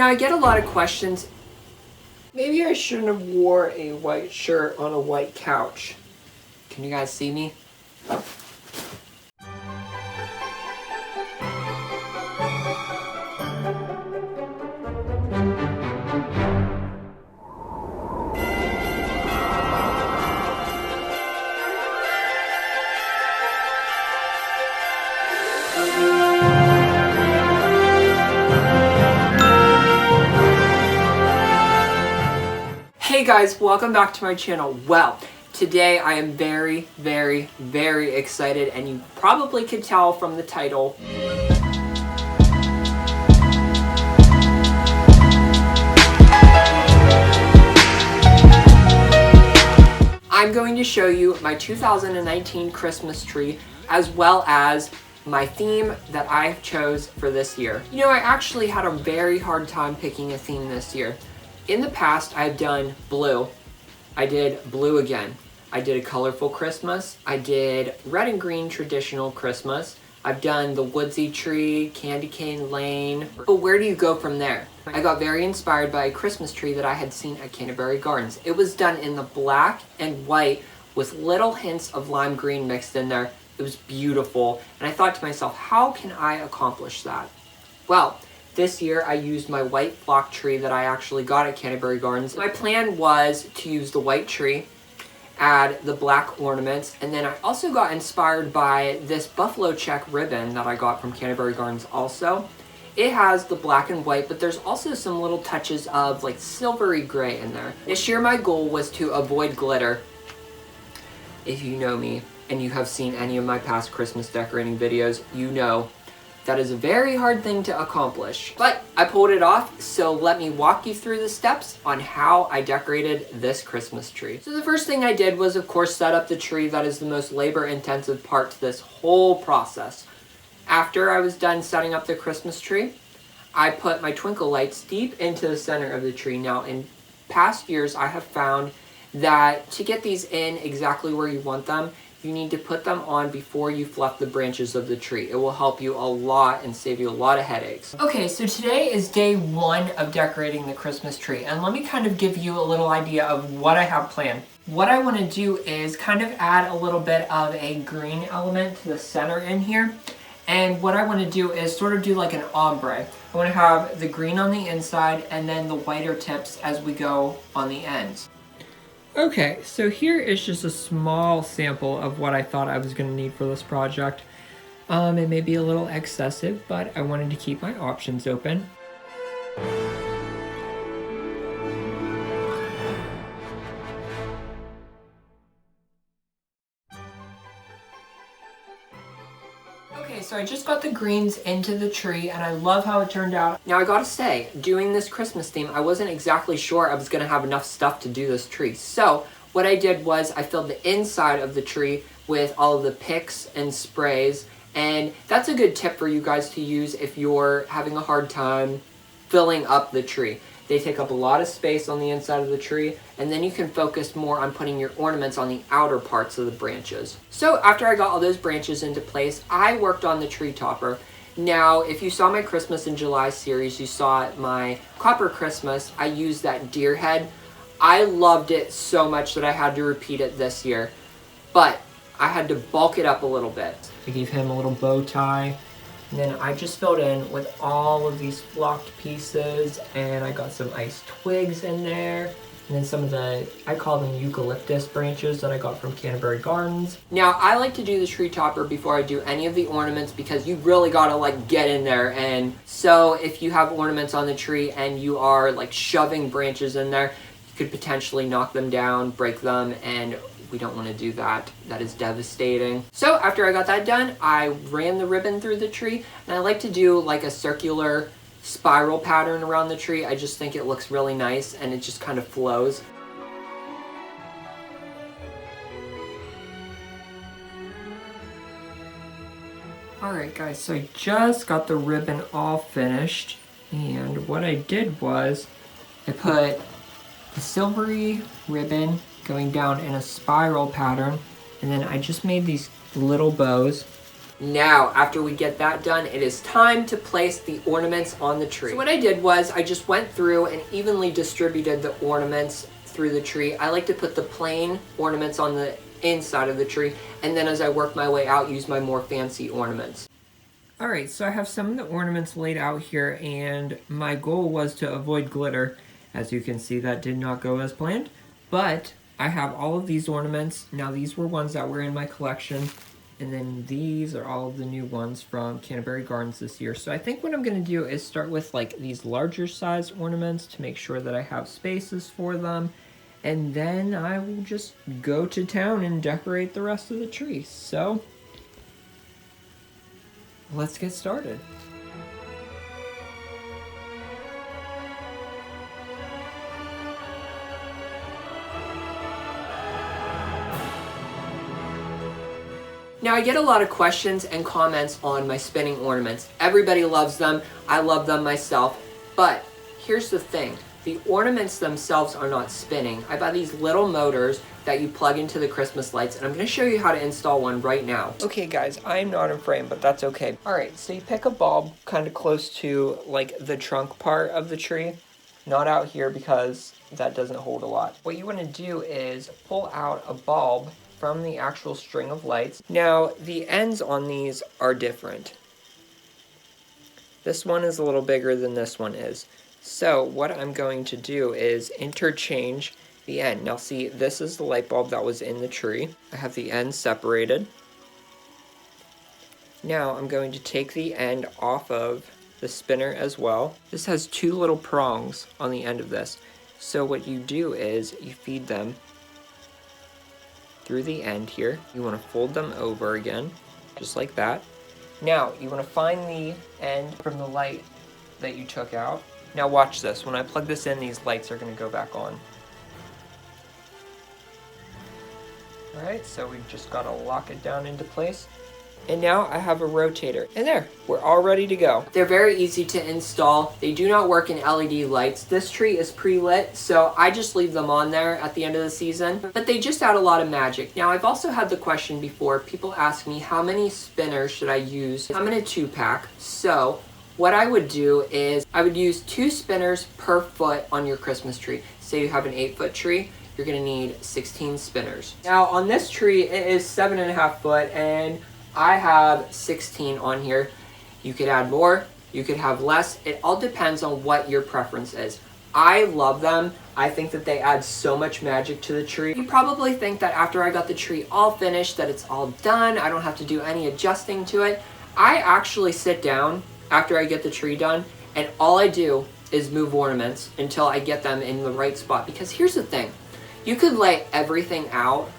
Now I get a lot of questions. Maybe I shouldn't have wore a white shirt on a white couch. Can you guys see me? Hey guys, welcome back to my channel. Well, today I am very excited, and you probably could tell from the title. I'm going to show you my 2019 Christmas tree, as well as my theme that I chose for this year. You know, I actually had a very hard time picking a theme this year. In the past, I've done blue. I did blue again. I did a colorful Christmas. I did red and green traditional Christmas. I've done the woodsy tree, candy cane lane. But where do you go from there? I got very inspired by a Christmas tree that I had seen at Canterbury Gardens. It was done in the black and white with little hints of lime green mixed in there. It was beautiful. And I thought to myself, how can I accomplish that? Well, this year I used my white flock tree that I actually got at Canterbury Gardens. My plan was to use the white tree, add the black ornaments, and then I also got inspired by this buffalo check ribbon that I got from Canterbury Gardens also. It has the black and white, but there's also some little touches of like silvery gray in there. This year my goal was to avoid glitter. If you know me and you have seen any of my past Christmas decorating videos, you know that is a very hard thing to accomplish, but I pulled it off, so let me walk you through the steps on how I decorated this Christmas tree. So the first thing I did was, of course, set up the tree. That is the most labor-intensive part to this whole process. After I was done setting up the Christmas tree, I put my twinkle lights deep into the center of the tree. Now, in past years, I have found that to get these in exactly where you want them, you need to put them on before you fluff the branches of the tree. It will help you a lot and save you a lot of headaches. Okay, so today is day one of decorating the Christmas tree, and let me kind of give you a little idea of what I have planned. What I want to do is kind of add a little bit of a green element to the center in here, and what I want to do is sort of do like an ombre. I want to have the green on the inside and then the whiter tips as we go on the ends. Okay, so here is just a small sample of what I thought I was going to need for this project. It may be a little excessive, but I wanted to keep my options open. Okay, so I just got the greens into the tree, and I love how it turned out. Now I gotta say, doing this Christmas theme, I wasn't exactly sure I was gonna have enough stuff to do this tree. So what I did was I filled the inside of the tree with all of the picks and sprays, and that's a good tip for you guys to use if you're having a hard time filling up the tree. They take up a lot of space on the inside of the tree, and then you can focus more on putting your ornaments on the outer parts of the branches. So after I got all those branches into place, I worked on the tree topper. Now, if you saw my Christmas in July series, you saw my Copper Christmas, I used that deer head. I loved it so much that I had to repeat it this year, but I had to bulk it up a little bit. I gave him a little bow tie. And then I just filled in with all of these flocked pieces, and I got some ice twigs in there, and then some of the, I call them eucalyptus branches that I got from Canterbury Gardens. Now, I like to do the tree topper before I do any of the ornaments because you really gotta like get in there, and so if you have ornaments on the tree and you are like shoving branches in there, you could potentially knock them down, break them, and we don't want to do that. That is devastating. So after I got that done, I ran the ribbon through the tree, and I like to do like a circular spiral pattern around the tree. I just think it looks really nice and it just kind of flows. Alright guys, so I just got the ribbon all finished, and what I did was I put the silvery ribbon going down in a spiral pattern, and then I just made these little bows Now, after we get that done, it is time to place the ornaments on the tree. So what I did was I just went through and evenly distributed the ornaments through the tree. I like to put the plain ornaments on the inside of the tree, and then as I work my way out, use my more fancy ornaments. Alright, so I have some of the ornaments laid out here, and my goal was to avoid glitter. As you can see, that did not go as planned, but I have all of these ornaments. Now, these were ones that were in my collection, and then these are all of the new ones from Canterbury Gardens this year. So I think what I'm going to do is start with like these larger size ornaments to make sure that I have spaces for them, and then I will just go to town and decorate the rest of the tree. So let's get started. Now, I get a lot of questions and comments on my spinning ornaments. Everybody loves them. I love them myself. But here's the thing. The ornaments themselves are not spinning. I buy these little motors that you plug into the Christmas lights, and I'm going to show you how to install one right now. Okay, guys, I'm not in frame, but that's okay. All right, so you pick a bulb kind of close to like the trunk part of the tree. Not out here because that doesn't hold a lot. What you want to do is pull out a bulb from the actual string of lights. Now, the ends on these are different. This one is a little bigger than this one is. So what I'm going to do is interchange the end. Now see, this is the light bulb that was in the tree. I have the ends separated. Now I'm going to take the end off of the spinner as well. This has two little prongs on the end of this. So what you do is you feed them through the end here. You want to fold them over again, just like that. Now, you want to find the end from the light that you took out. Now watch this. When I plug this in, these lights are going to go back on. Alright, so we've just got to lock it down into place. And now I have a rotator. And there, we're all ready to go. They're very easy to install. They do not work in LED lights. This tree is pre-lit, so I just leave them on there at the end of the season. But they just add a lot of magic. Now, I've also had the question before. People ask me, how many spinners should I use? I'm in a 2-pack. So what I would do is I would use 2 spinners per foot on your Christmas tree. Say you have an 8-foot tree, you're going to need 16 spinners. Now, on this tree, it is 7.5 foot, and I have 16 on here. You could add more, you could have less. It all depends on what your preference is. I love them. I think that they add so much magic to the tree. You probably think that after I got the tree all finished, that it's all done. I don't have to do any adjusting to it. I actually sit down after I get the tree done, and all I do is move ornaments until I get them in the right spot. Because here's the thing. You could lay everything out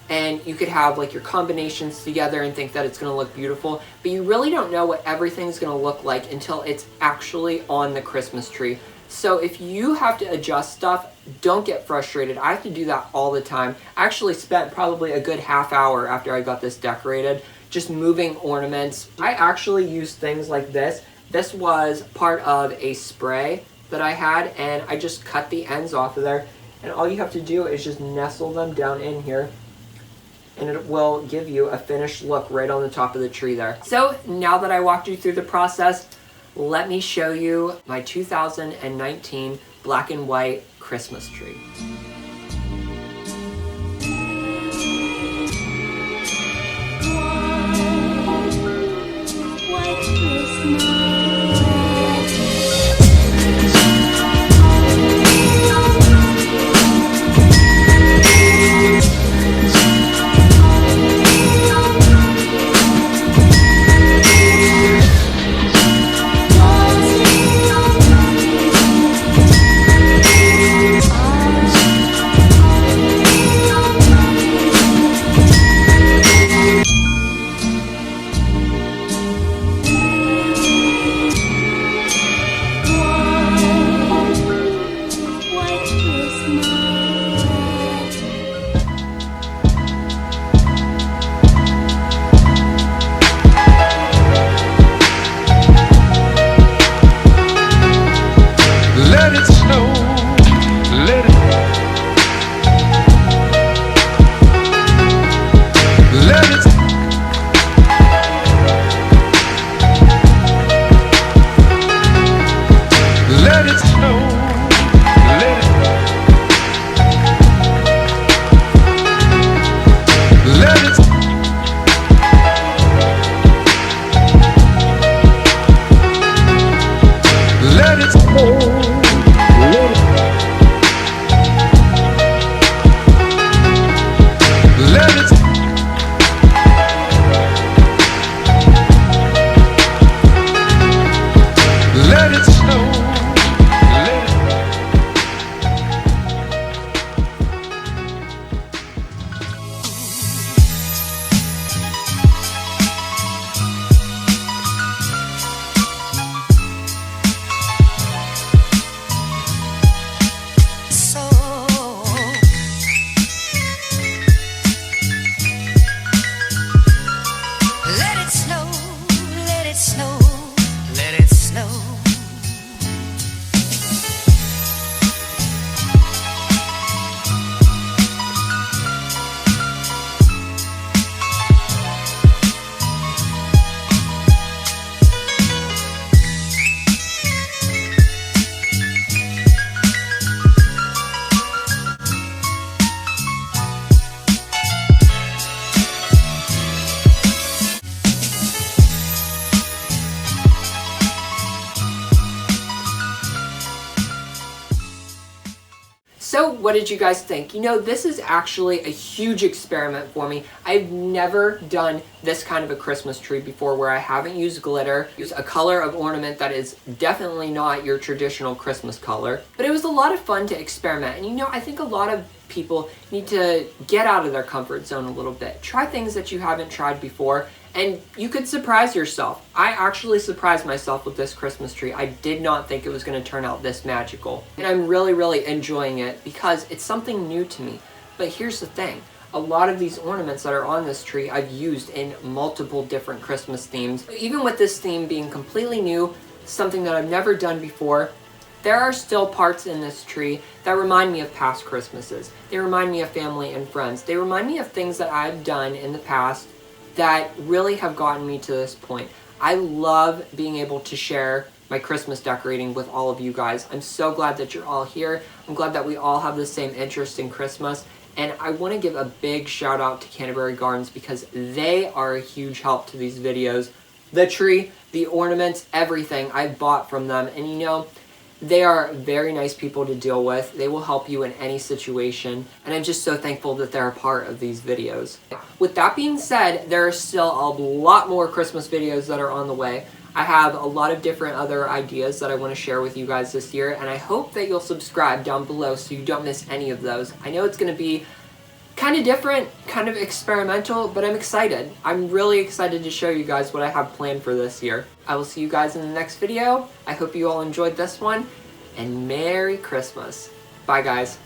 and you could have like your combinations together and think that it's going to look beautiful, but you really don't know what everything's going to look like until it's actually on the Christmas tree. So if you have to adjust stuff, don't get frustrated. I have to do that all the time. I actually spent probably a good half hour after I got this decorated just moving ornaments. I actually used things like this. This was part of a spray that I had, and I just cut the ends off of there, and all you have to do is just nestle them down in here, and it will give you a finished look right on the top of the tree there. So now that I walked you through the process, let me show you my 2019 black and white Christmas tree. White Christmas. So what did you guys think? You know, this is actually a huge experiment for me. I've never done this kind of a Christmas tree before where I haven't used glitter, used a color of ornament that is definitely not your traditional Christmas color. But it was a lot of fun to experiment. And you know, I think a lot of people need to get out of their comfort zone a little bit. Try things that you haven't tried before, and you could surprise yourself. I actually surprised myself with this Christmas tree. I did not think it was going to turn out this magical. And I'm really enjoying it because it's something new to me. But here's the thing. A lot of these ornaments that are on this tree I've used in multiple different Christmas themes. Even with this theme being completely new, something that I've never done before, there are still parts in this tree that remind me of past Christmases. They remind me of family and friends. They remind me of things that I've done in the past that really have gotten me to this point. I love being able to share my Christmas decorating with all of you guys. I'm so glad that you're all here. I'm glad that we all have the same interest in Christmas. And I want to give a big shout out to Canterbury Gardens because they are a huge help to these videos. The tree, the ornaments, everything I've bought from them. And you know, they are very nice people to deal with. They will help you in any situation. And I'm just so thankful that they're a part of these videos. With that being said, there are still a lot more Christmas videos that are on the way. I have a lot of different other ideas that I want to share with you guys this year. And I hope that you'll subscribe down below so you don't miss any of those. I know it's going to be kind of different, kind of experimental, but I'm excited. I'm really excited to show you guys what I have planned for this year. I will see you guys in the next video. I hope you all enjoyed this one, and Merry Christmas. Bye, guys.